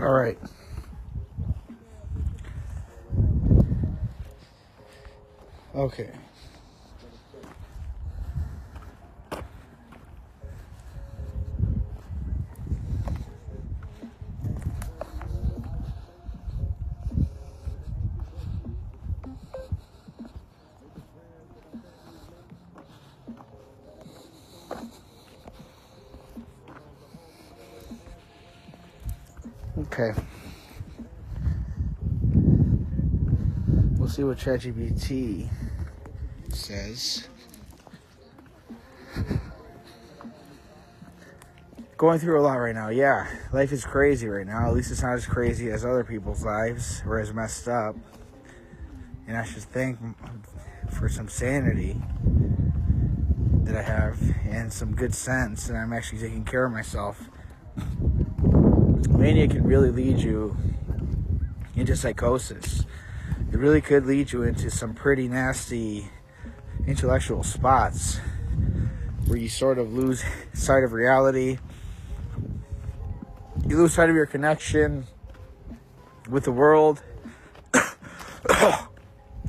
All right. Okay. Okay. We'll see what ChatGPT says. Going through a lot right now. Yeah, life is crazy right now. At least it's not as crazy as other people's lives or as messed up. And I should thank for some sanity that I have and some good sense, and I'm actually taking care of myself. Mania can really lead you into psychosis. It really could lead you into some pretty nasty intellectual spots where you sort of lose sight of reality. You lose sight of your connection with the world.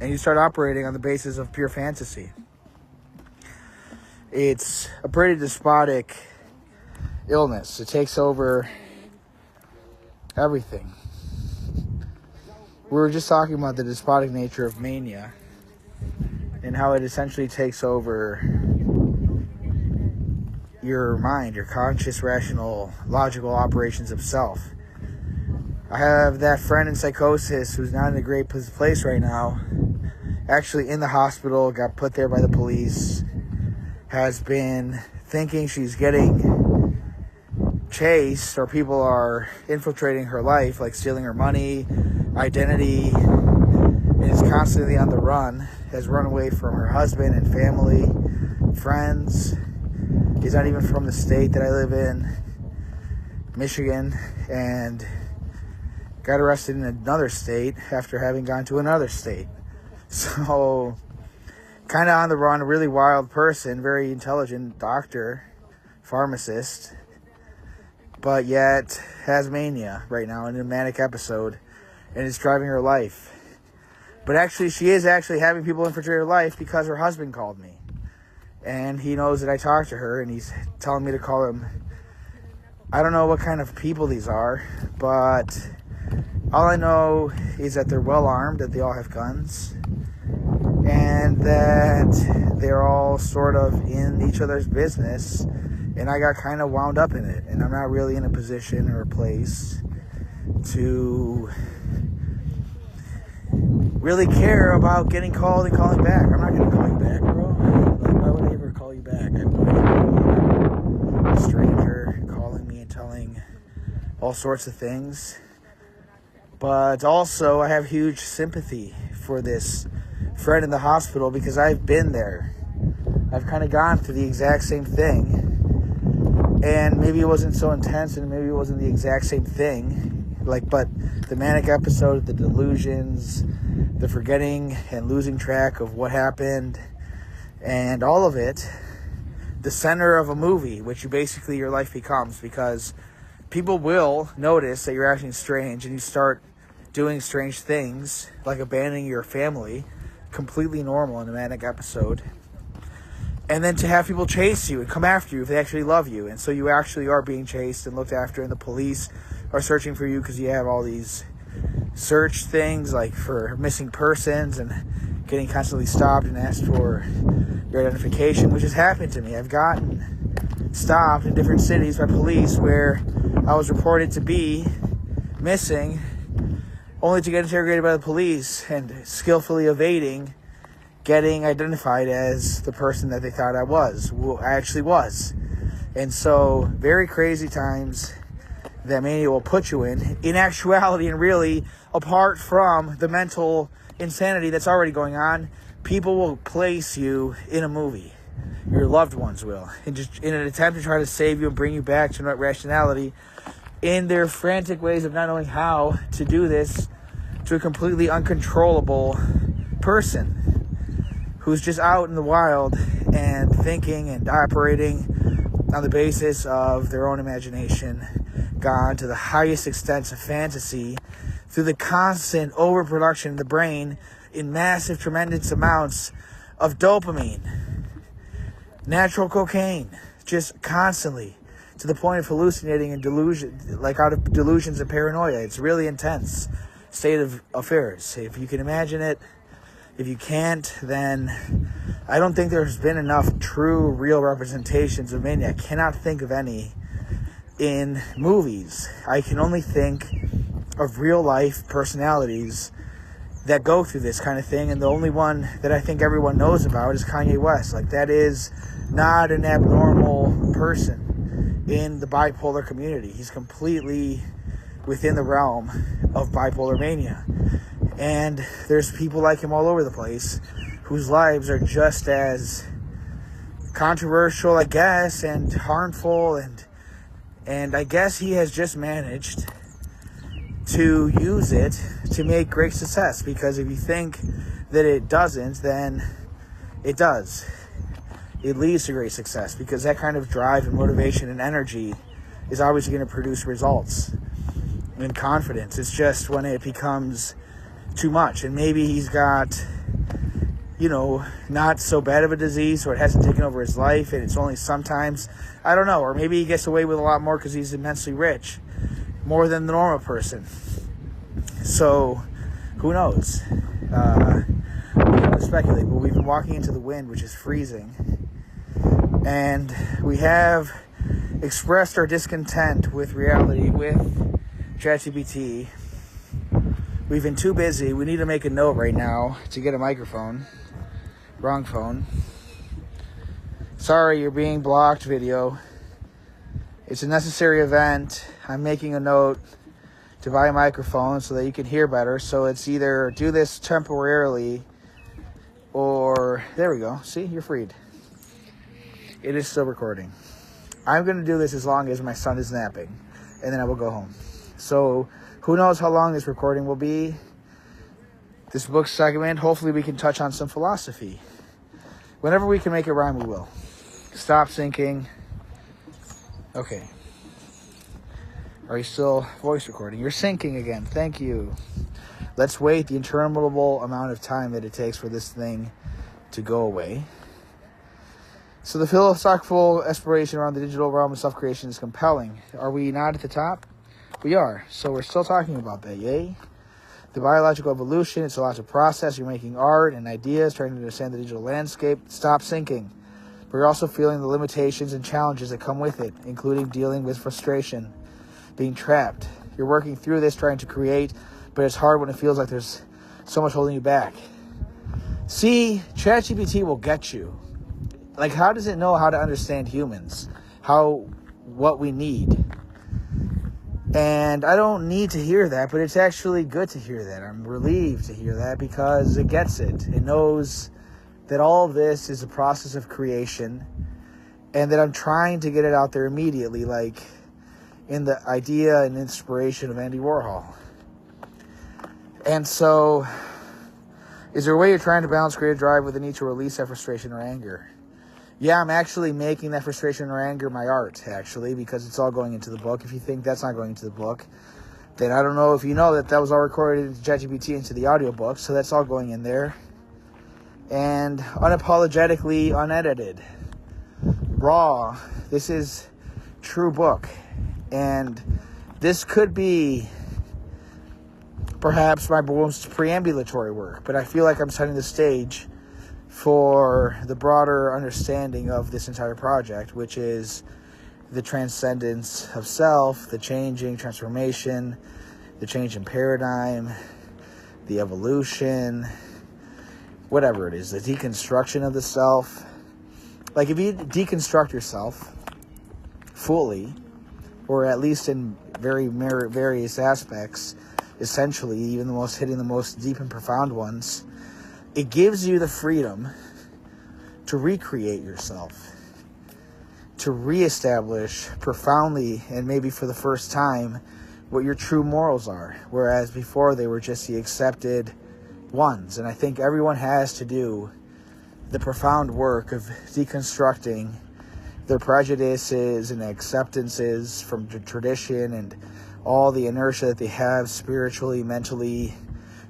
And you start operating on the basis of pure fantasy. It's a pretty despotic illness. It takes over everything. We were just talking about the despotic nature of mania and how it essentially takes over your mind, your conscious, rational, logical operations of self. I have that friend in psychosis who's not in a great place right now, actually in the hospital, got put there by the police, has been thinking she's getting chased or people are infiltrating her life, like stealing her money, identity, and is constantly on the run, has run away from her husband and family, friends. He's not even from the state that I live in, Michigan, and got arrested in another state after having gone to another state. So, kind of on the run, a really wild person, very intelligent doctor, pharmacist, but yet has mania right now in a manic episode, and it's driving her life. But actually, she is actually having people infiltrate her life because her husband called me. And he knows that I talked to her, and he's telling me to call him. I don't know what kind of people these are, but all I know is that they're well armed, that they all have guns, and that they're all sort of in each other's business. And I got kind of wound up in it, and I'm not really in a position or a place to really care about getting called and calling back. I'm not going to call you back, bro. Like, why would I ever call you back? I have no idea. A stranger calling me and telling all sorts of things. But also, I have huge sympathy for this friend in the hospital because I've been there. I've kind of gone through the exact same thing. And maybe it wasn't so intense, and maybe it wasn't the exact same thing. But the manic episode, the delusions, the forgetting and losing track of what happened, and all of it, the center of a movie, which basically your life becomes, because people will notice that you're acting strange, and you start doing strange things, like abandoning your family, completely normal in a manic episode. And then to have people chase you and come after you if they actually love you. And so you actually are being chased and looked after, and the police are searching for you because you have all these search things, like for missing persons, and getting constantly stopped and asked for your identification, which has happened to me. I've gotten stopped in different cities by police where I was reported to be missing, only to get interrogated by the police and skillfully evading getting identified as the person that they thought I was. Well, I actually was. And so, very crazy times that mania will put you in actuality, and really, apart from the mental insanity that's already going on, people will place you in a movie. Your loved ones will. And just in an attempt to try to save you and bring you back to rationality, in their frantic ways of not knowing how to do this to a completely uncontrollable person who's just out in the wild and thinking and operating on the basis of their own imagination, gone to the highest extents of fantasy through the constant overproduction in the brain in massive, tremendous amounts of dopamine, natural cocaine, just constantly, to the point of hallucinating and delusion, like out of delusions and paranoia. It's really intense state of affairs. If you can imagine it, if you can't, then I don't think there's been enough true, real representations of mania. I cannot think of any in movies. I can only think of real life personalities that go through this kind of thing, and the only one that I think everyone knows about is Kanye West. Like, that is not an abnormal person in the bipolar community. He's completely within the realm of bipolar mania. And there's people like him all over the place whose lives are just as controversial, I guess, and harmful, and I guess he has just managed to use it to make great success, because if you think that it doesn't, then it does. It leads to great success, because that kind of drive and motivation and energy is always going to produce results and confidence. It's just when it becomes too much, and maybe he's got, not so bad of a disease, so it hasn't taken over his life, and it's only sometimes, I don't know, or maybe he gets away with a lot more because he's immensely rich, more than the normal person. So, who knows? We can only speculate, but we've been walking into the wind, which is freezing, and we have expressed our discontent with reality, with ChatGPT. We've been too busy. We need to make a note right now to get a microphone. Wrong phone. Sorry, you're being blocked, video. It's a necessary event. I'm making a note to buy a microphone so that you can hear better. So it's either do this temporarily or... There we go. See? You're freed. It is still recording. I'm going to do this as long as my son is napping, and then I will go home. So who knows how long this recording will be. This book segment, hopefully we can touch on some philosophy. Whenever we can make it rhyme, we will. Stop syncing. Okay. Are you still voice recording? You're syncing again. Thank you. Let's wait the interminable amount of time that it takes for this thing to go away. So the philosophical exploration around the digital realm of self-creation is compelling. Are we not at the top? We are. So we're still talking about that. Yay. The biological evolution, it's a lot to process. You're making art and ideas, trying to understand the digital landscape. Stop syncing. But you're also feeling the limitations and challenges that come with it, including dealing with frustration, being trapped. You're working through this, trying to create, but it's hard when it feels like there's so much holding you back. See, ChatGPT will get you. Like, how does it know how to understand humans? What we need? And I don't need to hear that, but it's actually good to hear that. I'm relieved to hear that because it gets it. It knows that all of this is a process of creation and that I'm trying to get it out there immediately, like in the idea and inspiration of Andy Warhol. And so, is there a way you're trying to balance creative drive with the need to release that frustration or anger? Yeah, I'm actually making that frustration or anger my art, actually, because it's all going into the book. If you think that's not going into the book, then I don't know if you know that was all recorded into ChatGPT into the audiobook, so that's all going in there. And unapologetically unedited. Raw. This is true book. And this could be perhaps my most preambulatory work, but I feel like I'm setting the stage for the broader understanding of this entire project, which is the transcendence of self, the changing transformation, the change in paradigm, the evolution, whatever it is, the deconstruction of the self. Like, if you deconstruct yourself fully, or at least in various aspects, essentially, even hitting the most deep and profound ones, it gives you the freedom to recreate yourself, to reestablish profoundly and maybe for the first time what your true morals are, whereas before they were just the accepted ones. And I think everyone has to do the profound work of deconstructing their prejudices and acceptances from the tradition and all the inertia that they have spiritually, mentally,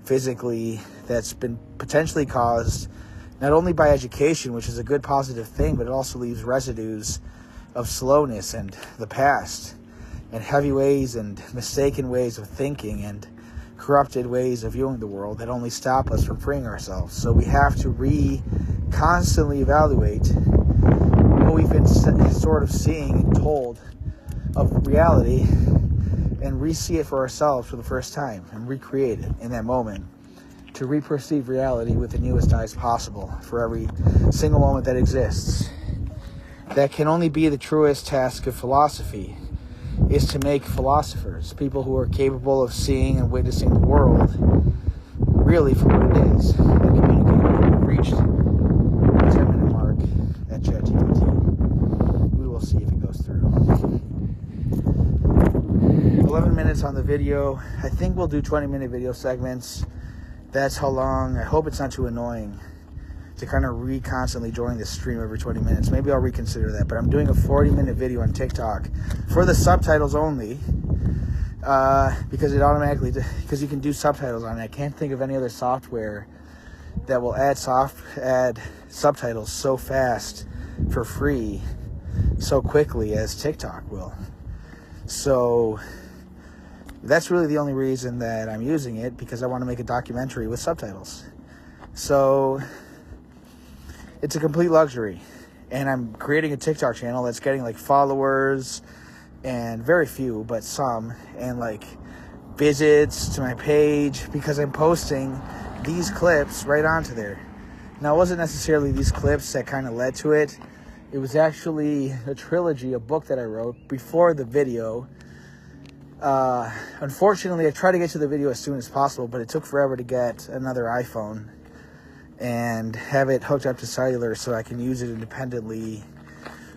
physically, that's been potentially caused not only by education, which is a good positive thing, but it also leaves residues of slowness and the past and heavy ways and mistaken ways of thinking and corrupted ways of viewing the world that only stop us from freeing ourselves. So we have to constantly evaluate what we've been sort of seeing and told of reality and re-see it for ourselves for the first time and recreate it in that moment, to re-perceive reality with the newest eyes possible for every single moment that exists. That can only be the truest task of philosophy, is to make philosophers, people who are capable of seeing and witnessing the world really for what it is, and communicating. We've reached the 10-minute mark at ChatGPT. We will see if it goes through. 11 minutes on the video. I think we'll do 20-minute video segments. That's how long. I hope it's not too annoying to kind of constantly join this stream every 20 minutes. Maybe I'll reconsider that. But I'm doing a 40-minute video on TikTok for the subtitles only, because it automatically, because you can do subtitles on it. I can't think of any other software that will add subtitles so fast for free so quickly as TikTok will. So that's really the only reason that I'm using it, because I want to make a documentary with subtitles. So it's a complete luxury. And I'm creating a TikTok channel that's getting like followers, and very few, but some, and like visits to my page, because I'm posting these clips right onto there. Now, it wasn't necessarily these clips that kind of led to it. It was actually a trilogy, a book that I wrote before the video. Unfortunately, I tried to get to the video as soon as possible, but it took forever to get another iPhone and have it hooked up to cellular so I can use it independently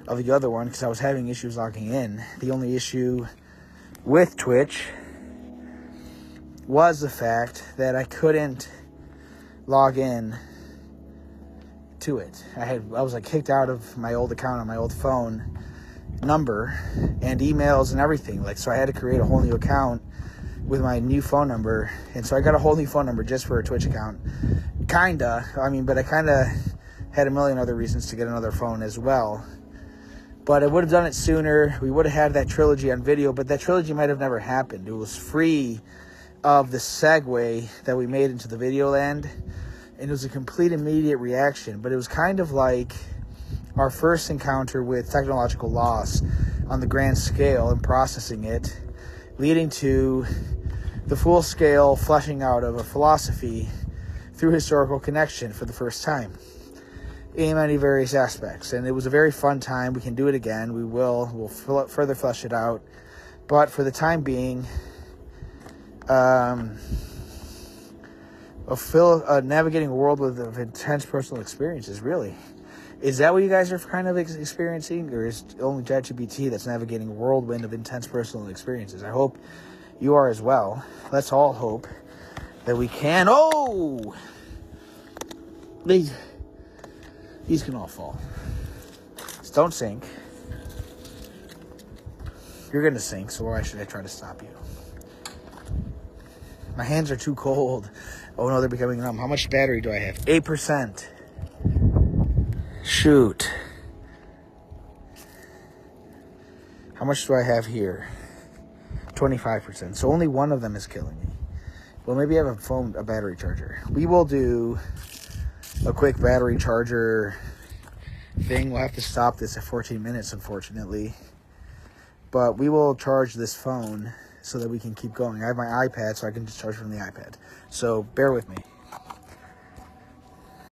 of the other one, because I was having issues logging in. The only issue with Twitch was the fact that I couldn't log in to it. I was like kicked out of my old account on my old phone number and emails and everything. Like, so I had to create a whole new account with my new phone number. And so I got a whole new phone number just for a Twitch account. But I kinda had a million other reasons to get another phone as well. But I would have done it sooner. We would have had that trilogy on video, but that trilogy might have never happened. It was free of the segue that we made into the video land. And it was a complete immediate reaction. But it was kind of like our first encounter with technological loss on the grand scale and processing it, leading to the full scale fleshing out of a philosophy through historical connection for the first time in many various aspects. And it was a very fun time. We can do it again. We'll further flesh it out. But for the time being, navigating a world of intense personal experiences, really. Is that what you guys are kind of experiencing? Or is it only ChatGPT that's navigating a whirlwind of intense personal experiences? I hope you are as well. Let's all hope that we can. Oh! These can all fall. Just don't sink. You're going to sink, so why should I try to stop you? My hands are too cold. Oh no, they're becoming numb. How much battery do I have? 8%. Shoot. How much do I have here? 25%. So only one of them is killing me. Well, maybe I have a battery charger. We will do a quick battery charger thing. We'll have to stop this at 14 minutes, unfortunately. But we will charge this phone so that we can keep going. I have my iPad, so I can just charge from the iPad. So bear with me.